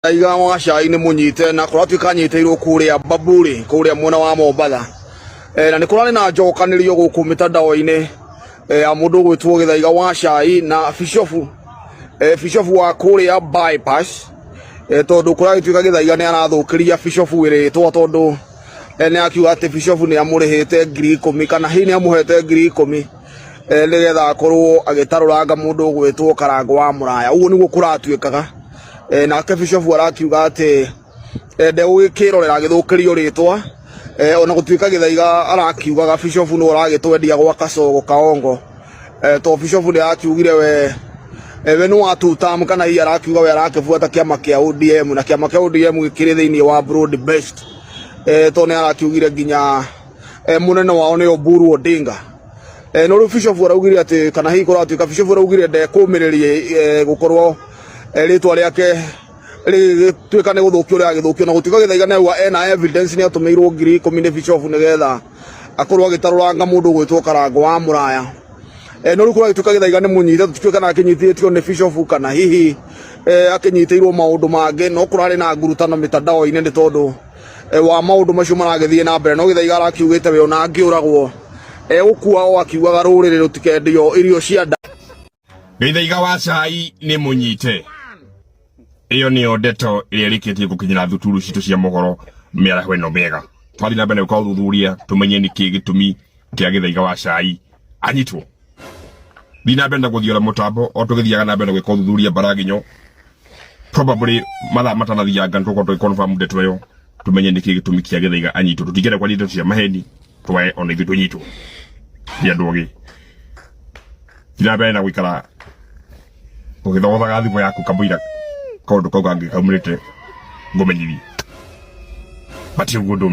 Aiga wa cai ni munyite na kuratuika nyiteirwo kuria Baburi kuria mwena wa Mombatha na ni kurani na njokanirio guku mitandao-ini ya mundu gwitwo Githaiga wa cai na Bishop wa kuria bypass tondu kuragituika Githaiga ni arathukiria Bishop wiritwo tondu ni akiuga ati Bishop ni amurihite 10,000 kana hi ni amuhete 10,000 nigetha akorwo agitaruranga mundu gwitwo Karango wa Muraya. Uguo niguo kuratuikaga na Bishop arakiuga ati ndegukirorera agithukirio ritwa ona gutuika Githaiga arakiugaga Bishop no aragitwendia gwa Kacogo Kaongo to Bishop ni akiugire we no atutam kana hi arakiuga we arakibuata kiama kia ODM na kiama kia ODM gikiri thiini wa broad based to ni arakiugire nginya munene wao ni Oburu Odinga no Bishop araugire ati kana hi kuratuika Bishop araugire ndekumiririe gukorwo ritwa riake rituika ni guthukio ria githukio na gutuika Githaiga newa ena evidence ni atumirwo 10,000 ni Bishop nigetha akorwo agitaruranga mundu gwitwo Karango wa Muraya no riku agituika Githaiga ni munyite tutuika na akinyithitio ni Bishop kana hihi akinyiteirwo maundu mange no kurari na ngurutano mitandao-ini ni tondu wa maundu macio maragithie na mbere no Githaiga arakiugite we ona angiuragwo ukua o akiugaga ruriri rutikendio irio cia nda. Githaiga wa cai ni munyite iyo ni ndeto iria rikitie gukinyira thuturu citu cia mohoro miaraho ino mega twathi na mbere kwa thuthuria tumenye ni ki gitumi kia Githaiga wa cai anyitwo bina benda guthiora mutambo o tugithiaga na mbere gwika thuthuria baraginyo probably matha matanathia gantu ko confirm ndeto yo tumenye ni ki gitumi kia Githaiga anyitwo tutigere kwa ndeto cia maheni twae ona ithu tunyitwo ya ndogi bina benda gwikara ugithothaga thimu yaku kamuira kaundu kau kangi kaumurite ngumenyithie bati uguo ndume